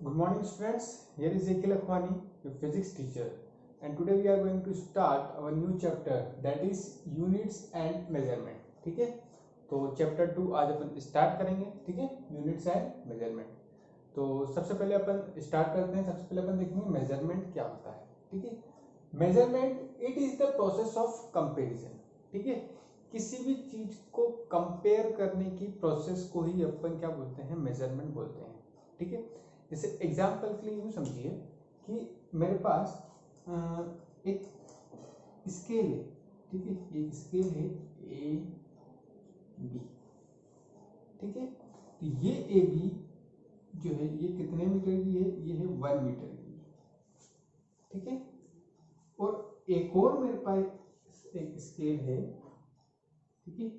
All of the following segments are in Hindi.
Good morning students, here is Zekil Akhwani, your physics teacher, and today we are going to start our new chapter, that is units and measurement. ठीक है, तो चैप्टर 2 आज अपन स्टार्ट करेंगे. ठीक है, यूनिट्स एंड मेजरमेंट. तो सबसे पहले अपन स्टार्ट करते हैं. सबसे पहले अपन देखेंगे मेजरमेंट क्या होता है. ठीक है, measurement it is the process of comparison. ठीक है, किसी भी चीज को कंपेयर करने की प्रोसेस को ही अपन क्या बोलते हैं, मेजरमेंट बोलते हैं. ठीक है, जैसे एग्जाम्पल के लिए यूँ समझिए कि मेरे पास एक स्केल है. ठीक है, एक स्केल है ए बी. ठीक है, तो ये ए बी जो है ये कितने मीटर की है, ये है 1 मीटर की. ठीक है, और एक और मेरे पास एक स्केल है. ठीक है,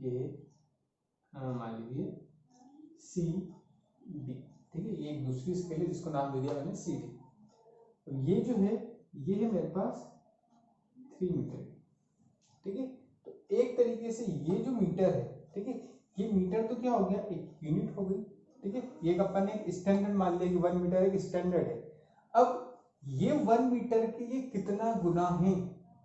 ये मान लीजिए सी डी. ठीक है, ये एक दूसरी स्केल है जिसको नाम दे दिया मैंने सी डी. तो ये जो है ये है मेरे पास 3 मीटर की. ठीक है, तो एक तरीके से ये जो मीटर है, ठीक है, ये मीटर तो क्या हो गया, एक यूनिट हो गई. ठीक है, ये अपन ने एक स्टैंडर्ड मान लिया कि 1 मीटर एक स्टैंडर्ड है. अब ये 1 मीटर की ये कितना गुना है.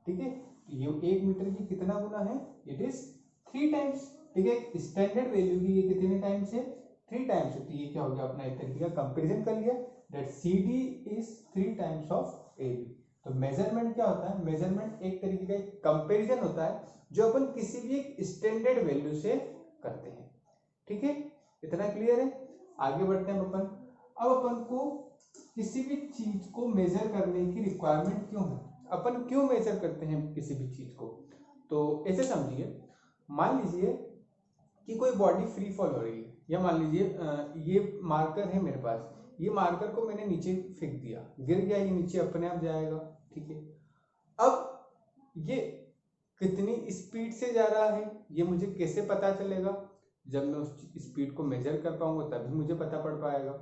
ठीक है, ये 1 मीटर की कितना गुना है, इट इज 3 टाइम्स. ठीक है, स्टैंडर्ड वैल्यू की ये कितने टाइम्स है, 3 टाइम्स है. तो ये क्या हो गया, अपना एक तरीके का कंपैरिजन कर लिया, that c d is 3 times of a b. तो मेजरमेंट क्या होता है, मेजरमेंट एक तरीके का एक कंपैरिजन होता है जो अपन किसी भी एक स्टैंडर्ड वैल्यू से करते हैं. ठीक है, इतना क्लियर है. आगे बढ़ते हैं अपन. अब अपन को किसी भी चीज को मेजर करने की रिक्वायरमेंट क्यों है, अपन क्यों मेजर करते हैं किसी भी चीज को. तो ऐसे समझिए, मान लीजिए कि कोई बॉडी फ्री फॉल हो रही है, या मान लीजिए ये मार्कर है मेरे पास, ये मार्कर को मैंने नीचे फेंक दिया, गिर गया, ये नीचे अपने आप जाएगा. ठीक है, अब ये कितनी स्पीड से जा रहा है ये मुझे कैसे पता चलेगा, जब मैं उस स्पीड को मेजर कर पाऊंगा तभी मुझे पता पड़ पाएगा.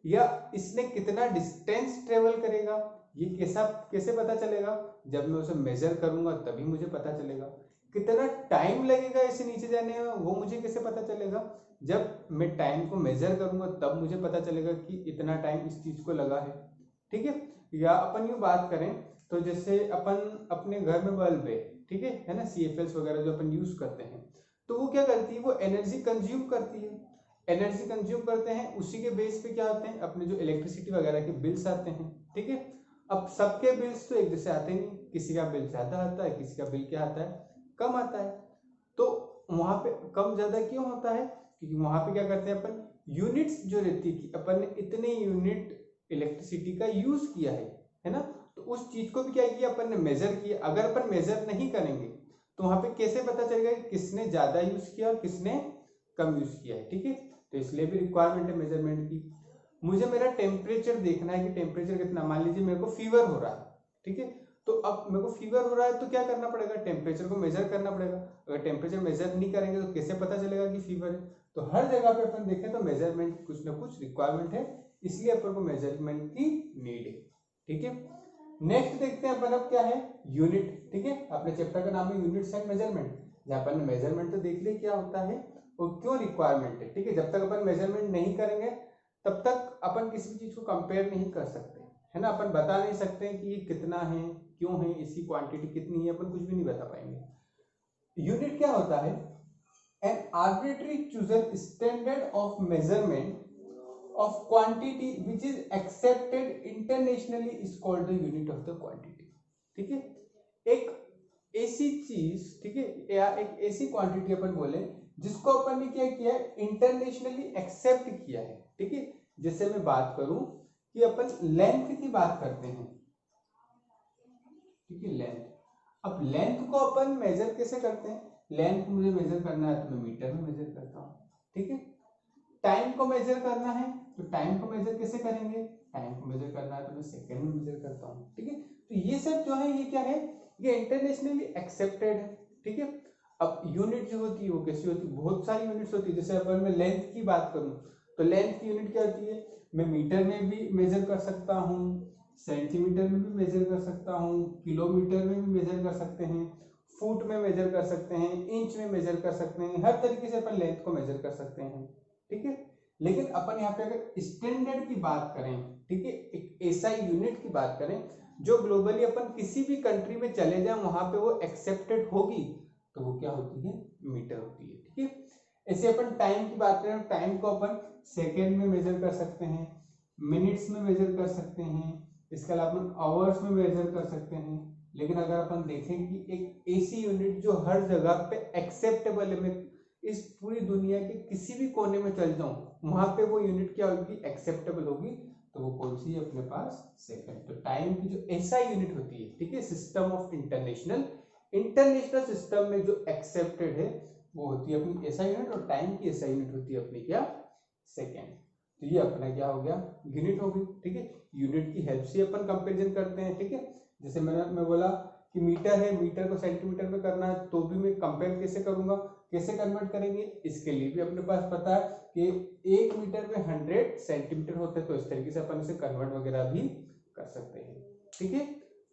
या इसने कितना डिस्टेंस ट्रेवल करेगा ये कैसे पता चलेगा, जब मैं उसे मेजर करूंगा तभी मुझे पता चलेगा. कितना टाइम लगेगा इसे नीचे जाने में वो मुझे कैसे पता चलेगा, जब मैं टाइम को मेजर करूंगा तब मुझे पता चलेगा कि इतना टाइम इस चीज को लगा है. ठीक है, या अपन यूँ बात करें तो जैसे अपन अपने घर में बल्ब है ना, CFLs वगैरह जो अपन यूज करते हैं, तो वो क्या करती है, वो एनर्जी कंज्यूम करती है. एनर्जी कंज्यूम करते हैं, उसी के बेस पे क्या होते हैं, अपने जो इलेक्ट्रिसिटी वगैरह के बिल्स आते हैं. ठीक है, अब सबके बिल्स तो एक जैसे आते नहीं, किसी का बिल ज्यादा आता है, किसी का बिल क्या आता है, कम आता है. तो वहां पे कम ज्यादा क्यों होता है, क्योंकि वहां पे क्या करते हैं अपन, यूनिट्स जो रहती है कि अपन ने इतने यूनिट इलेक्ट्रिसिटी का यूज किया है ना, तो उस चीज को भी क्या किया अपन ने, मेजर किया. अगर अपन मेजर नहीं करेंगे तो वहां पे कैसे पता चलेगा कि किसने ज्यादा यूज किया और किसने कम यूज किया है. ठीक है, तो इसलिए भी रिक्वायरमेंट है मेजरमेंट की. मुझे मेरा टेम्परेचर देखना है कि टेम्परेचर कितना, मान लीजिए मेरे को फीवर हो रहा है. ठीक है, तो अब मेरे को फीवर हो रहा है तो क्या करना पड़ेगा, टेम्परेचर को मेजर करना पड़ेगा. अगर टेम्परेचर मेजर नहीं करेंगे तो कैसे पता चलेगा कि फीवर है. तो हर जगह पे अपन देखें तो मेजरमेंट की कुछ ना कुछ रिक्वायरमेंट है, इसलिए अपन को मेजरमेंट की नीड है. ठीक है, नेक्स्ट देखते हैं अपन अब क्या है, यूनिट. ठीक है, अपने चैप्टर का नाम है यूनिट्स एंड मेजरमेंट, जहाँ अपन ने मेजरमेंट तो देख लिया क्या होता है और क्यों रिक्वायरमेंट है. ठीक है, जब तक अपन मेजरमेंट नहीं करेंगे तब तक अपन किसी भी चीज को कंपेयर नहीं कर सकते, है ना. अपन बता नहीं सकते कि ये कितना है, क्यों है, इसकी क्वांटिटी कितनी है, अपन कुछ भी नहीं बता पाएंगे. यूनिट क्या होता है, N arbitrary chosen standard of measurement of quantity which is accepted internationally is called the unit of the quantity. ठीक है, एक ऐसी चीज, ठीक है, या एक ऐसी क्वांटिटी अपन बोले जिसको अपन ने क्या किया है, इंटरनेशनली एक्सेप्ट किया है. ठीक है, जैसे मैं बात करूं कि अपन लेंथ की बात करते हैं. ठीक है, लेंथ. अब लेंथ को अपन मेजर कैसे करते हैं, लेंथ को मुझे मेजर करना है तो मैं मीटर में मेजर करता हूं. ठीक है, टाइम को मेजर करना है तो टाइम को मेजर कैसे करेंगे, टाइम को मेजर करना है तो मैं सेकंड में मेजर करता हूँ. ठीक है, तो ये सब जो है ये क्या है, ये इंटरनेशनली एक्सेप्टेड है. ठीक है, अब यूनिट जो होती है वो कैसी होती है, बहुत सारी यूनिट्स होती है. जैसे अगर मैं लेंथ की बात करूं तो लेंथ की यूनिट क्या होती है, मैं मीटर में भी मेजर कर सकता हूँ, सेंटीमीटर में भी मेजर कर सकता हूँ, किलोमीटर में भी मेजर कर सकते हैं, फुट में मेजर कर सकते हैं, इंच में मेजर कर सकते हैं, हर तरीके से अपन लेंथ को मेजर कर सकते हैं. ठीक है। लेकिन अपन यहाँ पे अगर स्टैंडर्ड की बात करें, ठीक है, एक एसआई यूनिट की बात करें जो ग्लोबली अपन किसी भी कंट्री में चले जाएं वहां पे वो एक्सेप्टेड होगी, तो वो क्या होती है, मीटर होती है, ठीक है। ऐसे अपन टाइम की बात करें, टाइम को अपन सेकेंड में मेजर कर सकते हैं, मिनट्स में मेजर कर सकते हैं, इसके अलावा अपन आवर्स में मेजर कर सकते हैं। लेकिन अगर अपन देखें कि एक ऐसी यूनिट जो हर जगह पे एक्सेप्टेबल है, मैं इस पूरी दुनिया के किसी भी कोने में चल जाऊं वहां पे वो यूनिट क्या होगी, एक्सेप्टेबल होगी, तो वो कौन सी है अपने पास, सेकंड। तो टाइम की जो ऐसा यूनिट होती है, ठीक है, सिस्टम ऑफ इंटरनेशनल सिस्टम में जो एक्सेप्टेड है वो होती है अपनी ऐसा यूनिट, और टाइम की ऐसा यूनिट होती है अपनी क्या, सेकेंड। तो ये अपना क्या हो गया, यूनिट हो गई, ठीक है। यूनिट की हेल्प से अपन कंपेरिजन करते हैं, ठीक है। जैसे मैं बोला कि मीटर है, मीटर को सेंटीमीटर में करना है, तो भी मैं कंपेयर कैसे करूंगा, कैसे कन्वर्ट करेंगे, इसके लिए भी अपने पास पता है कि 1 मीटर में 100 सेंटीमीटर होते हैं, तो इस तरीके से अपन इसे कन्वर्ट वगैरह भी कर सकते हैं, ठीक है।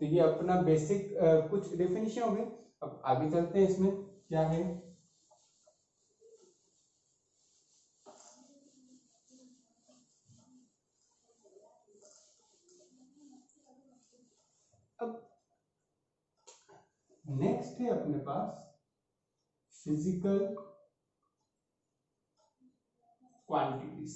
तो ये अपना बेसिक कुछ डेफिनेशन हो गई। अब आगे चलते हैं, इसमें क्या है, अब नेक्स्ट है अपने पास फिजिकल क्वांटिटीज।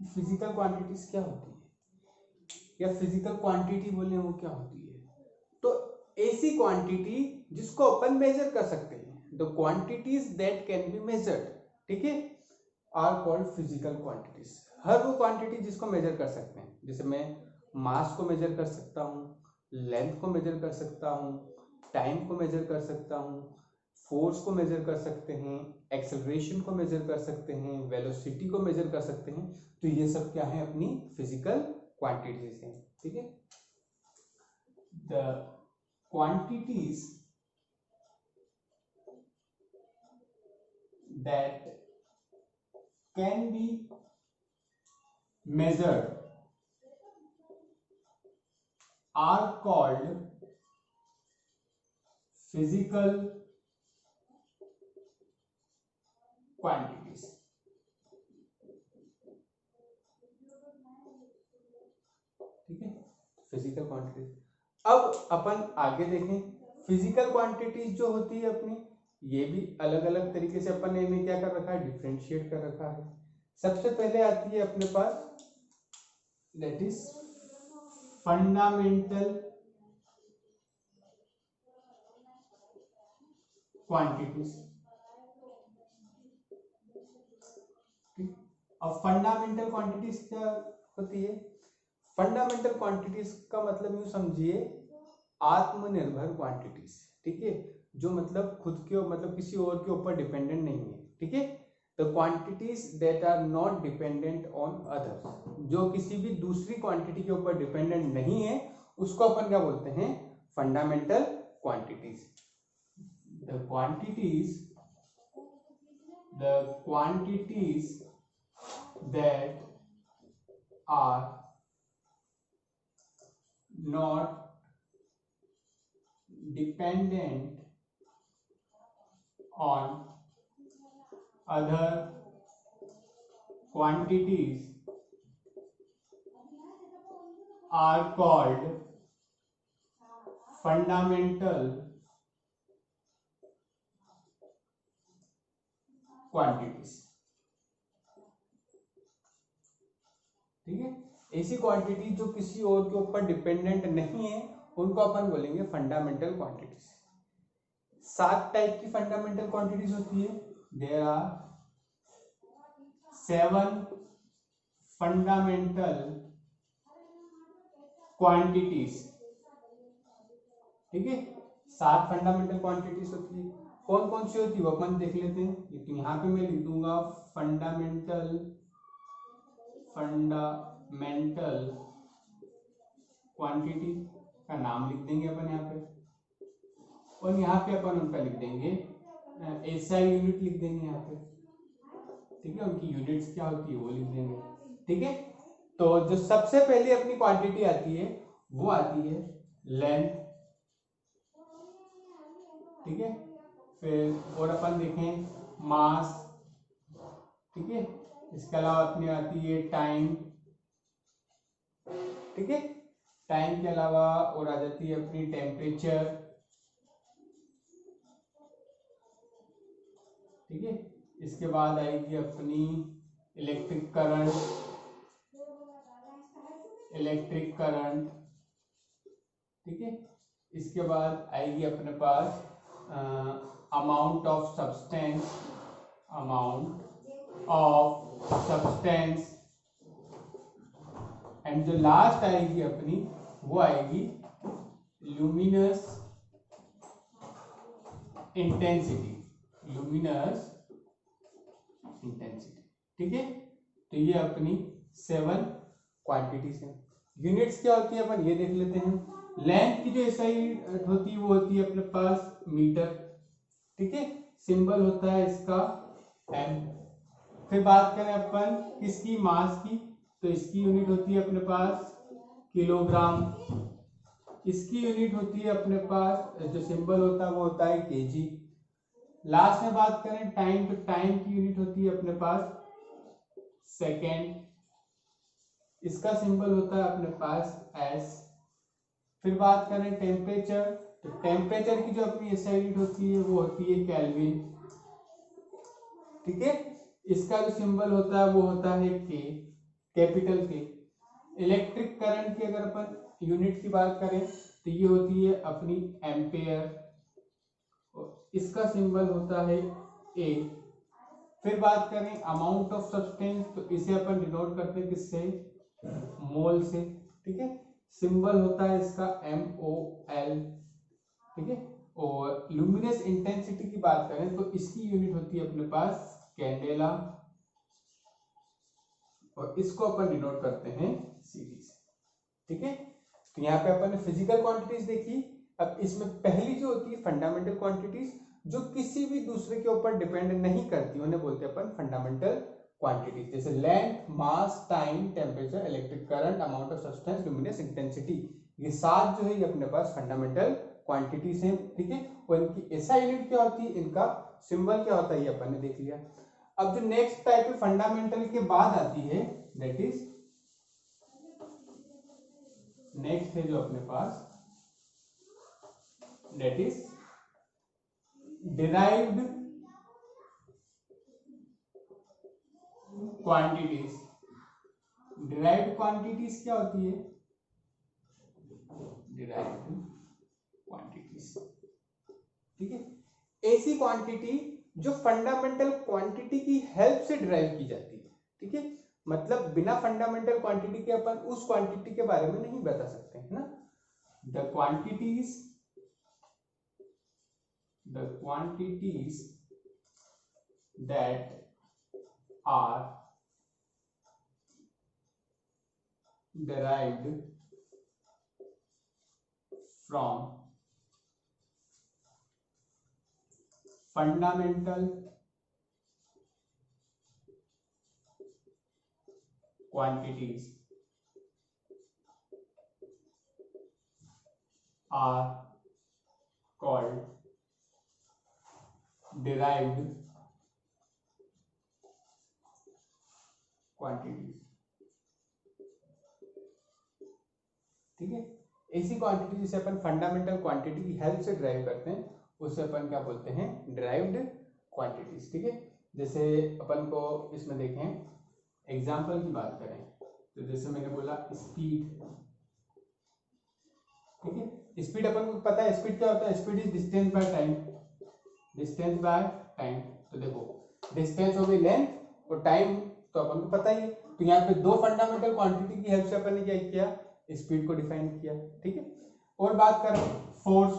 फिजिकल क्वांटिटीज क्या होती है, या फिजिकल क्वांटिटी बोले वो क्या होती है, तो ऐसी क्वांटिटी जिसको अपन मेजर कर सकते हैं, the quantities that can be measured, ठीक है, आर कॉल्ड फिजिकल क्वांटिटीज। हर वो क्वांटिटी जिसको मेजर कर सकते हैं, जैसे मैं मास को मेजर कर सकता हूँ, लेंथ को मेजर कर सकता हूँ, टाइम को मेजर कर सकता हूँ, फोर्स को मेजर कर सकते हैं, एक्सेलरेशन को मेजर कर सकते हैं, वेलोसिटी को मेजर कर सकते हैं। तो ये सब क्या है, अपनी फिजिकल क्वांटिटीज हैं, ठीक है। The quantities that can be measured are called physical quantities, ठीक है, फिजिकल क्वांटिटीज। अब अपन आगे देखें, फिजिकल क्वांटिटीज जो होती है अपनी, ये भी अलग अलग तरीके से अपन ने इन्हें क्या कर रखा है, डिफ्रेंशिएट कर रखा है। सबसे पहले आती है अपने पास, दैट इज फंडामेंटल क्वांटिटीज। अब फंडामेंटल क्वांटिटीज क्या होती है, फंडामेंटल क्वांटिटीज का मतलब यूं समझिए आत्मनिर्भर क्वांटिटीज, ठीक है, जो मतलब खुद के मतलब किसी और के ऊपर डिपेंडेंट नहीं है, ठीक है। The quantities that are not dependent on others, जो किसी भी दूसरी क्वांटिटी के ऊपर डिपेंडेंट नहीं है, उसको अपन क्या बोलते हैं, fundamental quantities. The quantities that are not dependent on other quantities are called fundamental quantities, ठीक है। ऐसी क्वांटिटी जो किसी और के ऊपर डिपेंडेंट नहीं है, उनको अपन बोलेंगे फंडामेंटल क्वांटिटीज। 7 टाइप की फंडामेंटल क्वांटिटीज होती है, देयर आर 7 फंडामेंटल क्वांटिटीज, ठीक है। 7 फंडामेंटल क्वांटिटीज होती है, कौन कौन सी होती है वो अपन देख लेते हैं। तो यहाँ पे मैं लिख दूंगा फंडामेंटल क्वांटिटी का नाम लिख देंगे अपन यहाँ पे, और यहाँ पे अपन उनका लिख देंगे एसआई यूनिट लिख देंगे यहाँ पे, ठीक है, उनकी यूनिट्स क्या होती है वो लिख देंगे, ठीक है। तो जो सबसे पहले अपनी क्वांटिटी आती है वो आती है लेंथ, ठीक है। फिर और अपन देखें मास, ठीक है। इसके अलावा अपनी आती है टाइम, ठीक है। टाइम के अलावा और आ जाती है अपनी टेम्परेचर, ठीक है। इसके बाद आएगी अपनी इलेक्ट्रिक करंट, ठीक है। इसके बाद आएगी अपने पास अमाउंट ऑफ सब्सटेंस, एंड जो लास्ट आएगी अपनी वो आएगी ल्यूमिनस इंटेंसिटी, ठीक है। तो ये अपनी 7 क्वांटिटीज हैं। यूनिट्स क्या होती है अपन ये देख लेते हैं। लेंथ की जो एसआई होती है वो होती है अपने पास मीटर, ठीक है। सिंबल होता है इसका एम। फिर बात करें अपन किसकी, मास की, तो इसकी यूनिट होती है अपने पास किलोग्राम। इसकी यूनिट होती है अपने पास, जो सिंबल होता है वो होता है केजी। लास्ट में बात करें टाइम, तो टाइम की यूनिट होती है अपने पास सेकेंड। इसका सिंबल होता है अपने पास एस। फिर बात करें टेम्परेचर, तो टेम्परेचर की जो अपनी एसआई यूनिट होती है वो होती है केल्विन, ठीक है। इसका जो सिंबल होता है वो होता है के, कैपिटल के। इलेक्ट्रिक करंट की अगर अपन यूनिट की बात करें तो ये होती है अपनी एम्पेयर, इसका सिंबल होता है ए। फिर बात करें अमाउंट ऑफ सब्सटेंस, तो इसे अपन डिनोट करते हैं किससे, मोल से, ठीक है। सिंबल होता है इसका MOL, ठीक है। और लुमिनस इंटेंसिटी की बात करें तो इसकी यूनिट होती है अपने पास कैंडेला, और इसको अपन डिनोट करते हैं सीडी से, ठीक है। तो यहाँ पे अपन ने फिजिकल क्वांटिटीज देखी। अब इसमें पहली जो होती है फंडामेंटल क्वांटिटीज, जो किसी भी दूसरे के ऊपर डिपेंड नहीं करती, उन्हें बोलते हैं अपन फंडामेंटल क्वांटिटीज। जैसे length, mass, time, temperature, electric current, amount of substance, luminous intensity, ये 7 जो है ये अपने पास फंडामेंटल क्वांटिटीज हैं, ठीक है। और इनकी एसआई यूनिट क्या होती है, इनका सिंबल क्या होता है, ये अपन ने देख लिया। अब जो नेक्स्ट टाइप है फंडामेंटल के बाद आती है, दैट इज नेक्स्ट है जो अपने पास, that is derived quantities. Derived quantities क्या होती है, डिराइव्ड क्वांटिटीज, ठीक है। ऐसी क्वांटिटी जो फंडामेंटल क्वांटिटी की हेल्प से डिराइव की जाती है, ठीक है। मतलब बिना फंडामेंटल क्वांटिटी के अपन उस क्वांटिटी के बारे में नहीं बता सकते, है ना। The quantities that are derived from fundamental quantities are called derived quantities, ठीक है। ऐसी क्वांटिटी जिसे अपन फंडामेंटल क्वांटिटी की हेल्प से ड्राइव करते हैं उसे अपन क्या बोलते हैं, ड्राइव्ड क्वांटिटीज, ठीक है। जैसे अपन को इसमें देखें, एग्जांपल की बात करें तो जैसे मैंने बोला स्पीड, ठीक है। स्पीड अपन को पता है, स्पीड क्या होता है, speed is distance by time, distance by time. तो देखो डिस्टेंस हो गई लेंथ, और टाइम तो अपन को पता ही है। तो यहाँ पे 2 फंडामेंटल क्वांटिटी की हेल्प से अपन ने क्या किया, स्पीड को डिफाइन किया, ठीक है। और बात करें फोर्स,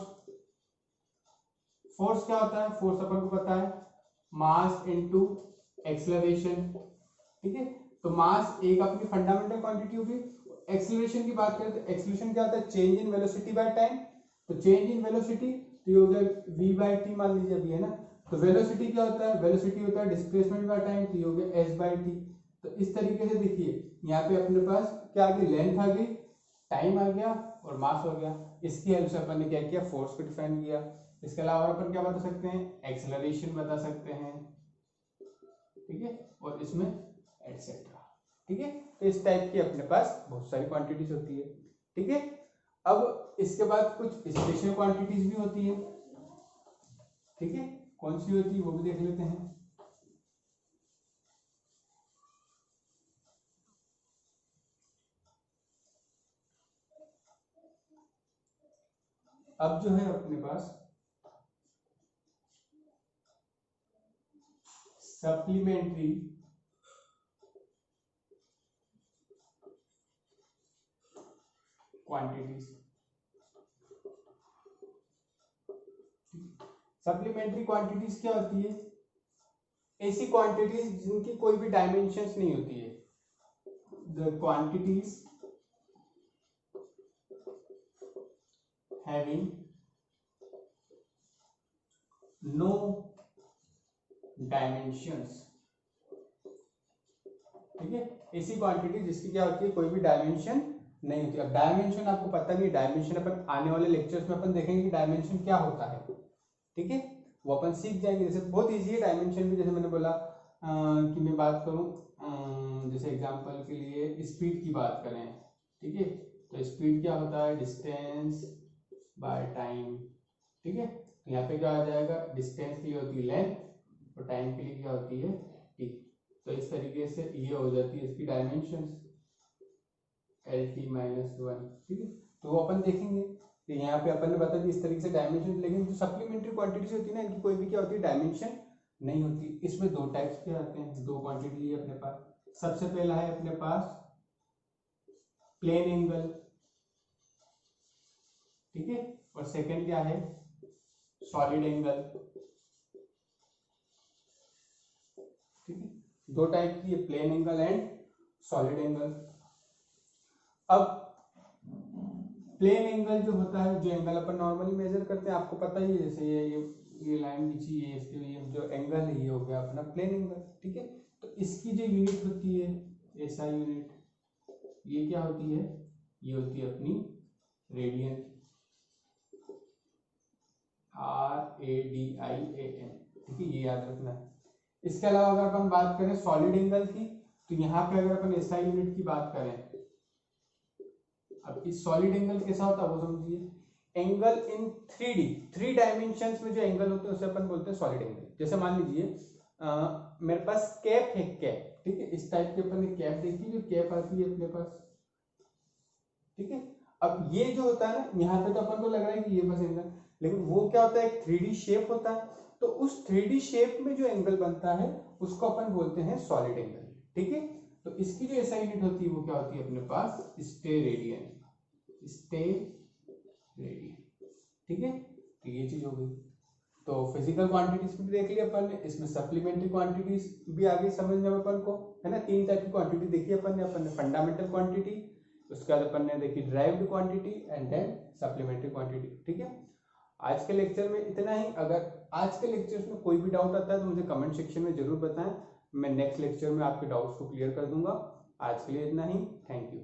फोर्स क्या होता है, फोर्स अपन को पता है मास इनटू एक्सेलरेशन, ठीक है। तो मास एक अपनी फंडामेंटल क्वांटिटी होगी। एक्सेलरेशन की बात करें तो एक्सेलरेशन क्या होता है, change in velocity by time. तो चेंज इन वेलोसिटी तो ये हो गया v/t, मान लीजिए अभी, है ना। तो वेलोसिटी क्या होता है, वेलोसिटी होता है डिस्प्लेसमेंट बाय टाइम, तो ये हो गया s/t। तो इस तरीके से देखिए यहाँ पे अपने पास क्या आ गई, लेंथ आ गई, टाइम आ गया और मास हो गया। इसकी हेल्प से अपन ने क्या किया, फोर्स को डिफाइन किया। इसके अलावा अपन क्या बता सकते हैं, एक्सेलरेशन बता सकते हैं, ठीक है, और इसमें एटसेट्रा, ठीक है। तो इस टाइप की अपने पास बहुत सारी क्वांटिटीज होती है, ठीक है। अब इसके बाद कुछ स्पेशल क्वांटिटीज भी होती है, ठीक है, कौन सी होती है वो भी देख लेते हैं। अब जो है अपने पास सप्लीमेंट्री क्वांटिटीज। सप्लीमेंट्री क्वांटिटीज क्या होती है, ऐसी क्वांटिटीज जिनकी कोई भी डायमेंशंस नहीं होती है। The quantities having no dimensions, ठीक है, ऐसी क्वांटिटी जिसकी क्या होती है, कोई भी डायमेंशन नहीं होती। अब डायमेंशन आपको पता नहीं, डायमेंशन अपन आने वाले लेक्चर्स में अपन देखेंगे कि डायमेंशन क्या होता है, ठीक है, वो अपन सीख जाएंगे। जैसे बहुत इजी है डायमेंशन भी, जैसे मैंने बोला कि मैं बात करूं, जैसे एग्जांपल के लिए स्पीड की बात करें, ठीक है, तो स्पीड क्या होता है, डिस्टेंस बाय टाइम, ठीक है। तो यहाँ पे क्या आ जाएगा, डिस्टेंस के लिए होती है लेंथ और टाइम के लिए क्या होती है टी। तो इस तरीके से ये हो जाती है इसकी डायमेंशंस LT-1, ठीक है। तो वो अपन देखेंगे, तो यहाँ पे अपन ने बता दी इस तरीके से डायमेंशन। लेकिन जो सप्लीमेंट्री क्वांटिटीज होती है ना, इनकी कोई भी क्या होती है, डायमेंशन नहीं होती। इसमें दो टाइप्स के आते हैं, दो क्वांटिटी है अपने पास। सबसे पहला है अपने पास प्लेन एंगल, ठीक है, और सेकंड क्या है, सॉलिड एंगल, ठीक है। दो टाइप की, plane angle and solid angle. अब प्लेन एंगल जो होता है, जो एंगल अपन नॉर्मली मेजर करते हैं, आपको पता ही है, जैसे ये लाइन खींची है, इसके ये जो एंगल है ये हो गया अपना प्लेन एंगल, ठीक है। तो इसकी जो यूनिट होती है SI यूनिट, ये क्या होती है, ये होती है अपनी रेडियन, RADIAN, ठीक है, ये याद रखना है। इसके अलावा अगर अपन बात करें सॉलिड एंगल की, तो यहाँ पे अगर अपन SI यूनिट की बात करें, अब इस सॉलिड एंगल कैसा होता है वो समझिए। एंगल इन 3D, 3 डायमेंशंस में जो एंगल होते हैं उसे अपन बोलते हैं सॉलिड एंगल। जैसे मान लीजिए मेरे पास कैप है, कैप, ठीक है, इस टाइप की अपन ने कैप देखी, जो कैप आती है अपने पास, ठीक है। अब ये जो होता है ना, यहाँ पे तो अपन को लग रहा है कि ये बस एंगल, लेकिन वो क्या होता है, एक 3D शेप होता है। तो उस 3D शेप में जो एंगल बनता है उसको अपन बोलते हैं सॉलिड एंगल, ठीक है। तो इसकी जो SI यूनिट होती है वो क्या होती है अपने पास, स्टेरेडियन, स्टेरेडियन, ठीक है। तो ये चीज हो गई। तो फिजिकल क्वांटिटीज भी देख लिया अपन ने, इसमें सप्लीमेंट्री क्वांटिटीज भी आ गई समझ में अपन को, है ना। 3 टाइप की क्वांटिटी देखी अपन ने फंडामेंटल क्वांटिटी, उसके बाद अपन ने देखी derived quantity and then supplementary quantity, ठीक है। आज के लेक्चर में इतना ही। अगर आज के लेक्चर में कोई भी डाउट आता है तो मुझे कमेंट सेक्शन में जरूर बताएं, मैं नेक्स्ट लेक्चर में आपके डाउट्स को क्लियर कर दूंगा। आज के लिए इतना ही, थैंक यू।